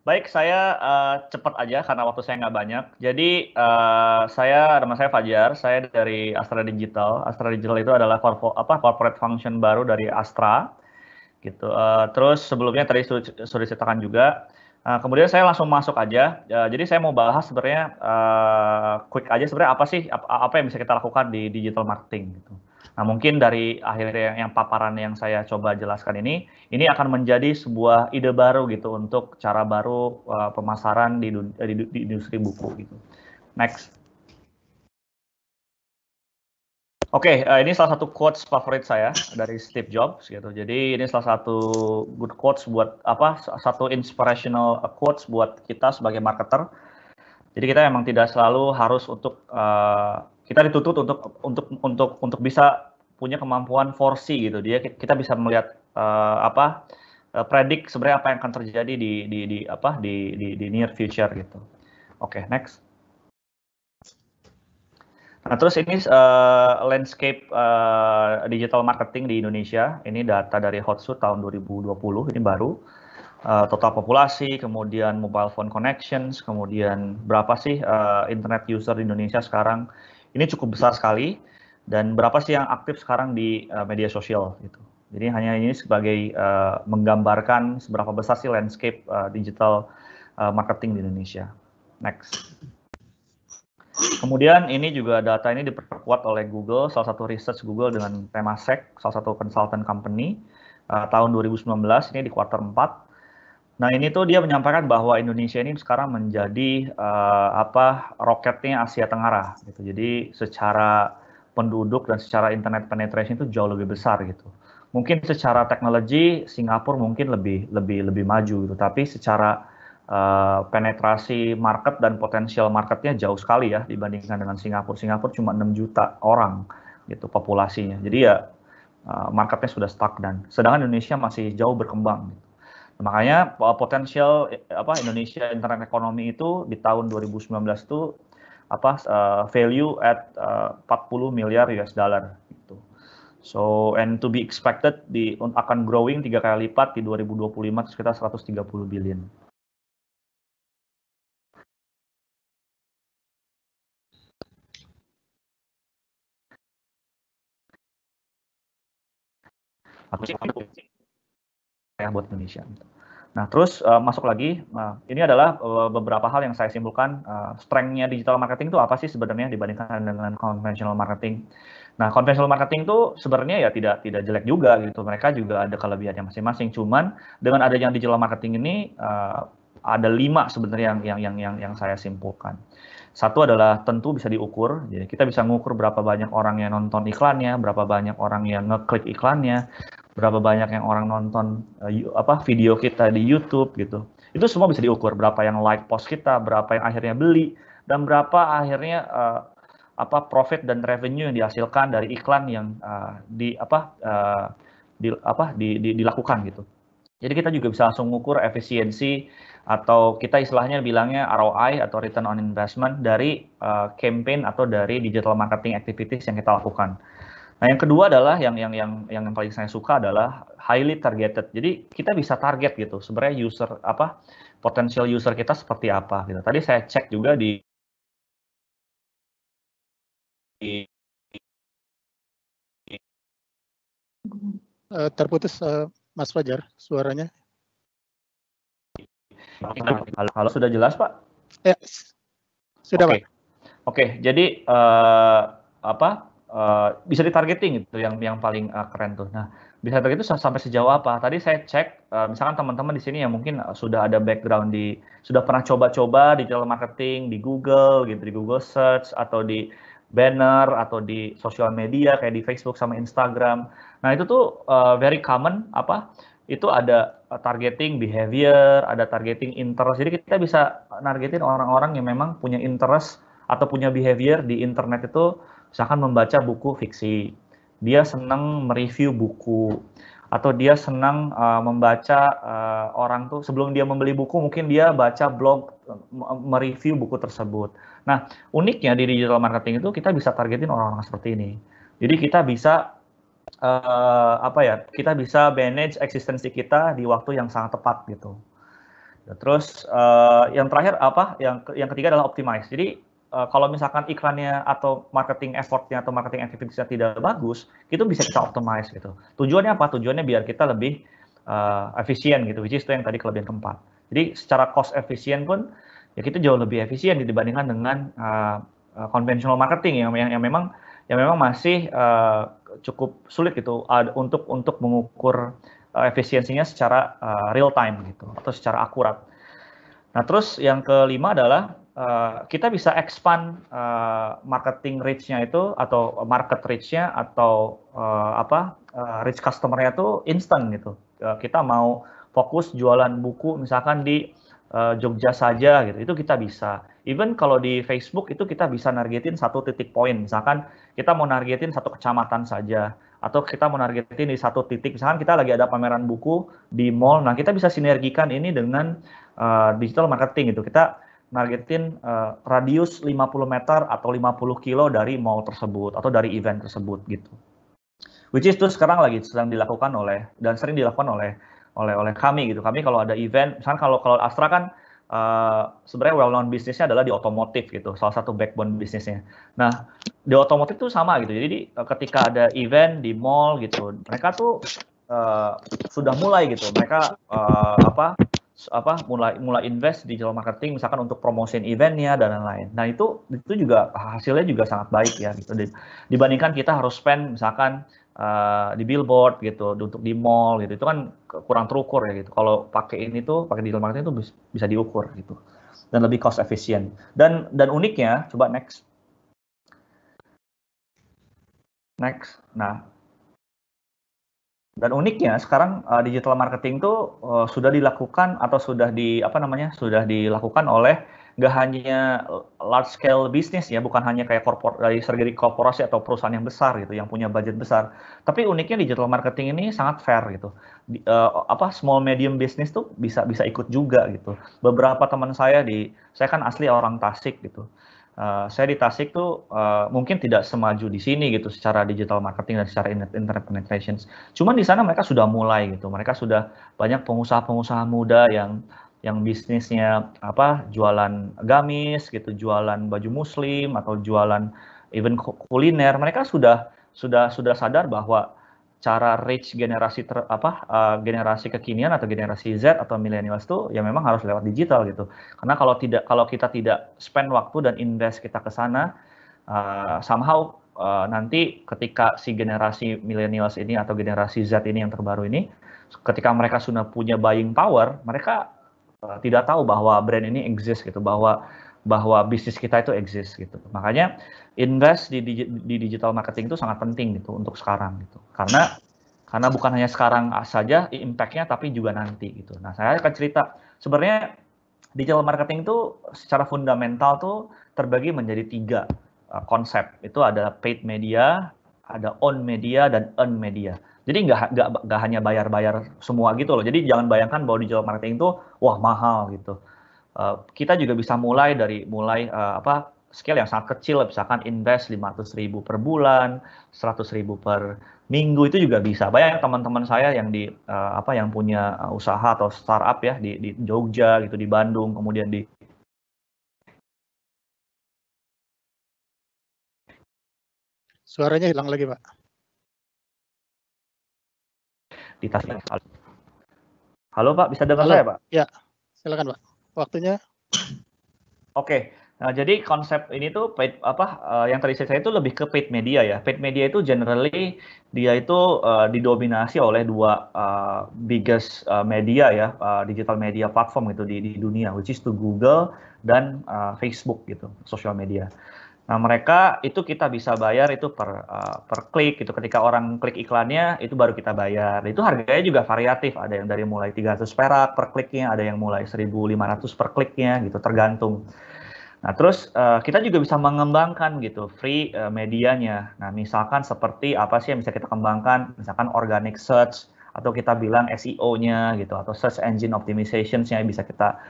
Baik, saya cepat aja karena waktu saya nggak banyak. Jadi nama saya Fajar, saya dari Astra Digital. Astra Digital itu adalah corporate function baru dari Astra, gitu. Terus sebelumnya tadi sudah diceritakan juga. Kemudian saya langsung masuk aja. Jadi saya mau bahas sebenarnya quick aja sebenarnya apa sih apa yang bisa kita lakukan di digital marketing gitu. Nah, mungkin dari akhirnya yang paparan yang saya coba jelaskan ini akan menjadi sebuah ide baru gitu untuk cara baru pemasaran di industri buku gitu. Next. Oke, ini salah satu quotes favorit saya dari Steve Jobs gitu. Jadi ini salah satu good quotes buat satu inspirational quotes buat kita sebagai marketer. Jadi kita memang tidak selalu harus kita dituntut untuk bisa punya kemampuan 4C gitu. Kita bisa melihat predik sebenarnya apa yang akan terjadi di near future gitu. Oke, next. Nah, terus ini landscape digital marketing di Indonesia. Ini data dari Hotsuite tahun 2020, ini baru. Total populasi, kemudian mobile phone connections, kemudian berapa sih internet user di Indonesia sekarang. Ini cukup besar sekali. Dan berapa sih yang aktif sekarang di media sosial gitu. Jadi hanya ini sebagai menggambarkan seberapa besar sih landscape digital marketing di Indonesia. Next. Kemudian ini juga data ini diperkuat oleh Google, salah satu research Google dengan Temasek, salah satu consultant company tahun 2019, ini di kuartal 4. Nah, ini tuh dia menyampaikan bahwa Indonesia ini sekarang menjadi roketnya Asia Tenggara gitu. Jadi secara penduduk dan secara internet penetration itu jauh lebih besar gitu. Mungkin secara teknologi Singapura mungkin lebih maju gitu, tapi secara penetrasi market dan potensial marketnya jauh sekali ya dibandingkan dengan Singapura. Singapura cuma 6 juta orang gitu populasinya. Jadi ya marketnya sudah stagnan. Sedangkan Indonesia masih jauh berkembang. Makanya potensial Indonesia internet ekonomi itu di tahun 2019 itu value at 40 miliar US dollar gitu. So and to be expected akan growing 3 kali lipat di 2025 sekitar 130 billion. Ya buat Indonesia. Nah, terus masuk lagi, ini adalah beberapa hal yang saya simpulkan, strength-nya digital marketing itu apa sih sebenarnya dibandingkan dengan conventional marketing. Nah, conventional marketing itu sebenarnya ya tidak jelek juga gitu, mereka juga ada kelebihannya masing-masing. Cuman dengan adanya digital marketing ini ada 5 sebenarnya yang saya simpulkan. Satu adalah tentu bisa diukur, jadi kita bisa mengukur berapa banyak orang yang nonton iklannya, berapa banyak orang yang ngeklik iklannya, berapa banyak yang orang nonton video kita di YouTube gitu. Itu semua bisa diukur, berapa yang like post kita, berapa yang akhirnya beli, dan berapa akhirnya profit dan revenue yang dihasilkan dari iklan yang dilakukan gitu. Jadi kita juga bisa langsung mengukur efisiensi atau kita istilahnya bilangnya ROI atau return on investment dari campaign atau dari digital marketing activities yang kita lakukan. Nah, yang kedua adalah yang paling saya suka adalah highly targeted. Jadi kita bisa target gitu. Sebenarnya potensial user kita seperti apa gitu. Tadi saya cek juga di terputus Mas Fajar suaranya. Halo, sudah jelas Pak? Ya, sudah Pak. Oke, jadi bisa ditargeting gitu yang paling keren tuh. Nah, bisa target itu sampai sejauh apa? Tadi saya cek, misalkan teman-teman di sini yang mungkin sudah ada background sudah pernah coba-coba digital marketing di Google gitu, di Google Search atau di banner atau di sosial media kayak di Facebook sama Instagram. Nah, itu tuh very common itu ada targeting behavior, ada targeting interest. Jadi kita bisa nargetin orang-orang yang memang punya interest atau punya behavior di internet itu, misalkan membaca buku fiksi, dia senang mereview buku, atau dia senang membaca orang tuh sebelum dia membeli buku mungkin dia baca blog mereview buku tersebut. Nah, uniknya di digital marketing itu kita bisa targetin orang-orang seperti ini. Jadi kita bisa kita bisa manage eksistensi kita di waktu yang sangat tepat gitu. Terus yang terakhir apa? Yang ketiga adalah optimize. Jadi kalau misalkan iklannya atau marketing effortnya atau marketing activitiesnya tidak bagus, itu bisa kita optimize gitu. Tujuannya apa? Tujuannya biar kita lebih efisien gitu, which is itu yang tadi kelebihan keempat. Jadi secara cost efisien pun ya kita jauh lebih efisien dibandingkan dengan konvensional marketing yang memang masih cukup sulit gitu untuk mengukur efisiensinya secara real time gitu atau secara akurat. Nah, terus yang kelima adalah kita bisa expand marketing reach-nya itu atau market reach-nya atau reach customer-nya itu instant gitu. Kita mau fokus jualan buku misalkan di Jogja saja gitu, itu kita bisa. Even kalau di Facebook itu kita bisa nargetin satu titik poin, misalkan kita mau nargetin satu kecamatan saja, atau kita mau nargetin di satu titik, misalkan kita lagi ada pameran buku di mall, nah kita bisa sinergikan ini dengan digital marketing gitu. Kita nargetin radius 50 meter atau 50 kilo dari mall tersebut atau dari event tersebut gitu. Which is itu sekarang lagi sedang dilakukan dan sering dilakukan oleh kami gitu. Kami kalau ada event, misalkan kalau Astra kan sebenarnya well known bisnisnya adalah di otomotif gitu, salah satu backbone bisnisnya. Nah, di otomotif tuh sama gitu. Jadi ketika ada event di mall gitu, mereka tuh sudah mulai gitu. Mereka mulai invest di digital marketing misalkan untuk promosiin eventnya dan lain-lain. Nah, itu juga hasilnya juga sangat baik ya gitu. Dibandingkan kita harus spend misalkan di billboard gitu untuk di mall gitu, itu kan kurang terukur ya gitu. Kalau pakai digital marketing itu bisa diukur gitu dan lebih cost efisien. Dan uniknya, coba next. Nah, dan uniknya sekarang digital marketing tuh sudah dilakukan atau sudah dilakukan oleh nggak hanya large scale bisnis ya, bukan hanya kayak dari korporasi atau perusahaan yang besar gitu, yang punya budget besar. Tapi uniknya digital marketing ini sangat fair gitu. Small medium business tuh bisa ikut juga gitu. Beberapa teman saya kan asli orang Tasik gitu. Saya di Tasik tuh mungkin tidak semaju di sini gitu secara digital marketing dan secara internet penetration. Cuman di sana mereka sudah mulai gitu. Mereka sudah banyak pengusaha-pengusaha muda yang bisnisnya jualan gamis gitu, jualan baju muslim atau jualan even kuliner. Mereka sudah sadar bahwa cara reach generasi kekinian atau generasi Z atau millennials tuh ya memang harus lewat digital gitu. Karena kalau kita tidak spend waktu dan invest kita ke sana, somehow nanti ketika si generasi millennials ini atau generasi Z ini yang terbaru ini, ketika mereka sudah punya buying power, mereka tidak tahu bahwa brand ini exist gitu, bahwa bisnis kita itu exist gitu. Makanya invest di digital marketing itu sangat penting gitu untuk sekarang gitu. Karena bukan hanya sekarang saja impact-nya tapi juga nanti gitu. Nah, saya akan cerita sebenarnya digital marketing itu secara fundamental tuh terbagi menjadi 3 konsep. Itu ada paid media, ada own media dan earn media. Jadi nggak hanya bayar semua gitu loh. Jadi jangan bayangkan bahwa digital marketing itu wah mahal gitu. Kita juga bisa mulai scale yang sangat kecil, misalkan invest 500.000 per bulan, 100.000 per minggu itu juga bisa. Banyak teman-teman saya yang yang punya usaha atau startup ya di Jogja gitu, di Bandung, kemudian di Suaranya hilang lagi, Pak. di Tasik. Halo Pak, bisa dengar saya Pak? Ya, silakan Pak. Waktunya. Oke. Nah, jadi konsep ini tuh yang tadi saya itu lebih ke paid media ya. Paid media itu generally dia itu didominasi oleh 2 biggest media ya, digital media platform gitu di dunia, which is to Google dan Facebook gitu, social media. Nah, mereka itu kita bisa bayar itu per klik gitu. Ketika orang klik iklannya itu baru kita bayar. Itu harganya juga variatif. Ada yang dari mulai 300 perak per kliknya, ada yang mulai 1.500 per kliknya gitu, tergantung. Nah, terus kita juga bisa mengembangkan gitu free medianya. Nah, misalkan seperti apa sih yang bisa kita kembangkan? Misalkan organic search atau kita bilang SEO-nya gitu, atau search engine optimization-nya bisa kita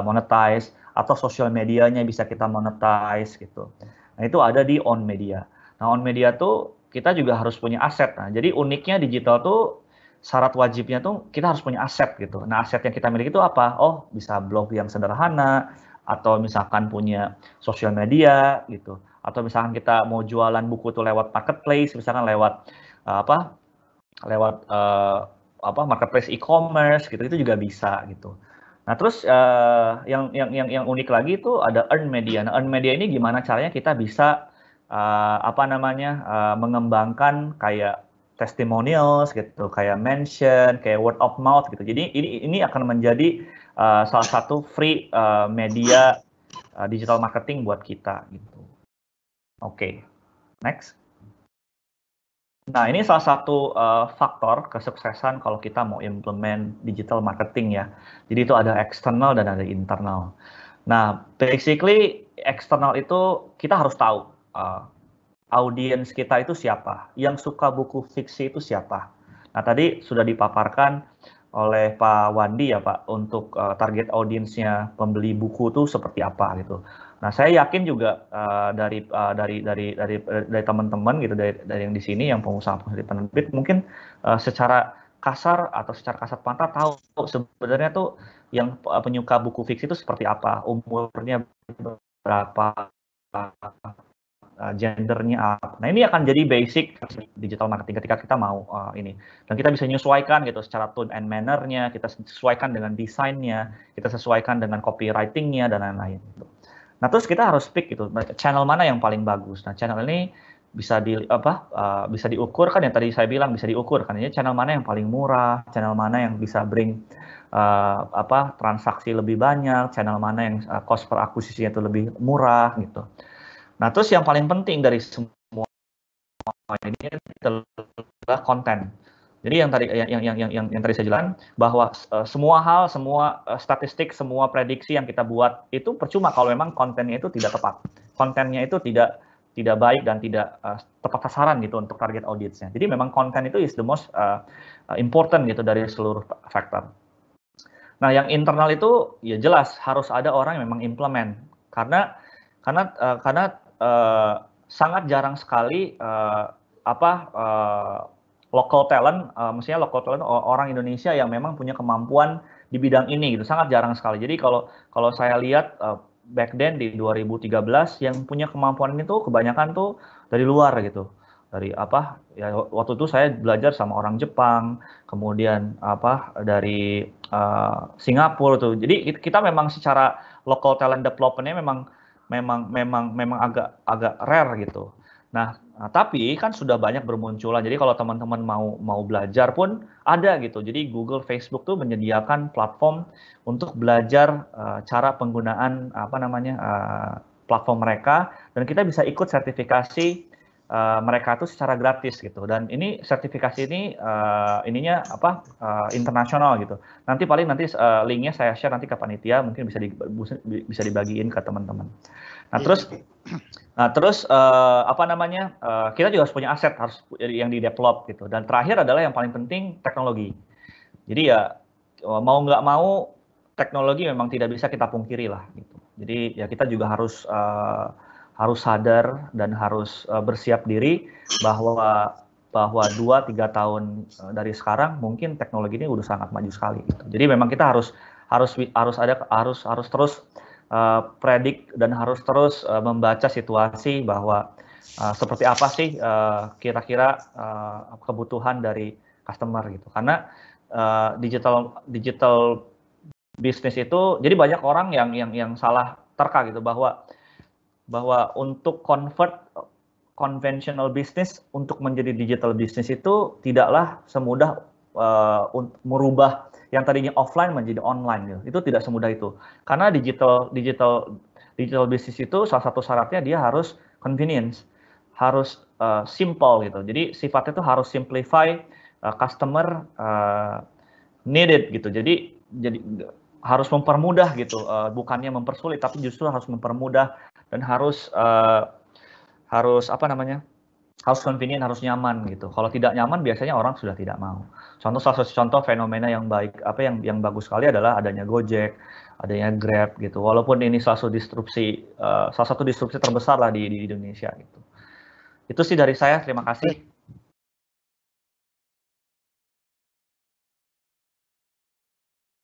monetize, atau social medianya bisa kita monetize gitu. Nah, itu ada di on media. Nah, on media tuh kita juga harus punya aset. Nah, jadi uniknya digital tuh syarat wajibnya tuh kita harus punya aset gitu. Nah, aset yang kita miliki itu apa? Oh, bisa blog yang sederhana, atau misalkan punya sosial media gitu. Atau misalkan kita mau jualan buku tuh lewat marketplace, misalkan lewat apa? Lewat marketplace e-commerce gitu, itu juga bisa gitu. Nah, terus yang unik lagi itu ada earned media. Nah, earned media ini gimana caranya kita bisa mengembangkan kayak testimonials gitu, kayak mention, kayak word of mouth gitu. Jadi ini akan menjadi salah satu free media digital marketing buat kita gitu. Oke, next. Nah, ini salah satu faktor kesuksesan kalau kita mau implement digital marketing ya. Jadi itu ada eksternal dan ada internal. Nah, basically eksternal itu kita harus tahu audiens kita itu siapa, yang suka buku fiksi itu siapa. Nah, tadi sudah dipaparkan oleh Pak Wandi ya Pak, untuk target audiensnya pembeli buku itu seperti apa gitu. Nah, saya yakin juga dari teman-teman gitu, dari yang di sini, yang pengusaha-pengusaha penerbit, mungkin secara kasar atau secara kasat mata tahu sebenarnya tuh yang penyuka buku fiksi itu seperti apa, umurnya berapa, gendernya apa. Nah, ini akan jadi basic digital marketing ketika kita mau ini. Dan kita bisa menyesuaikan gitu secara tone and manner-nya, kita sesuaikan dengan desainnya, kita sesuaikan dengan copywriting-nya, dan lain-lain. Gitu. Nah, terus kita harus pick gitu, channel mana yang paling bagus. Nah, channel ini bisa bisa diukur kan, yang tadi saya bilang bisa diukur kan. Ini channel mana yang paling murah, channel mana yang bisa bring transaksi lebih banyak, channel mana yang cost per akuisisinya itu lebih murah gitu. Nah, terus yang paling penting dari semua ini adalah konten. Jadi yang tadi saya jelaskan bahwa semua hal, semua statistik, semua prediksi yang kita buat itu percuma kalau memang kontennya itu tidak tepat. Kontennya itu tidak baik dan tidak tepat sasaran gitu untuk target audiensnya. Jadi memang konten itu is the most important gitu dari seluruh faktor. Nah, yang internal itu ya jelas harus ada orang yang memang implement, karena sangat jarang sekali local talent, maksudnya local talent orang Indonesia yang memang punya kemampuan di bidang ini gitu, sangat jarang sekali. Jadi kalau saya lihat back then di 2013 yang punya kemampuan ini tuh kebanyakan tuh dari luar gitu. Dari waktu itu saya belajar sama orang Jepang, kemudian dari Singapura tuh. Jadi kita memang secara local talent development-nya memang agak rare gitu. Nah, tapi kan sudah banyak bermunculan. Jadi kalau teman-teman mau belajar pun ada gitu. Jadi Google, Facebook tuh menyediakan platform untuk belajar cara penggunaan platform mereka, dan kita bisa ikut sertifikasi mereka tuh secara gratis gitu. Dan ini sertifikasi ini internasional gitu. Nanti linknya saya share nanti ke panitia, mungkin bisa dibagiin ke teman-teman. Nah, terus kita juga harus punya aset, harus yang di develop gitu. Dan terakhir adalah yang paling penting, teknologi. Jadi ya mau nggak mau teknologi memang tidak bisa kita pungkiri lah gitu. Jadi ya kita juga harus sadar dan harus bersiap diri bahwa 2-3 tahun dari sekarang mungkin teknologi ini udah sangat maju sekali gitu. Jadi memang kita harus terus predik dan harus terus membaca situasi bahwa seperti apa sih kira-kira kebutuhan dari customer gitu. Karena digital bisnis itu, jadi banyak orang yang salah terka gitu, bahwa untuk convert conventional business untuk menjadi digital business itu tidaklah semudah merubah yang tadinya offline menjadi online gitu. Itu tidak semudah itu. Karena digital business itu salah satu syaratnya dia harus convenience, harus simple gitu. Jadi sifatnya itu harus simplify, customer needed gitu. Jadi harus mempermudah gitu, bukannya mempersulit, tapi justru harus mempermudah, dan harus convenient, harus nyaman gitu. Kalau tidak nyaman biasanya orang sudah tidak mau. Salah satu contoh fenomena yang baik, yang bagus sekali adalah adanya Gojek, adanya Grab gitu. Walaupun ini salah satu disrupsi terbesar lah di Indonesia gitu. Itu sih dari saya, terima kasih.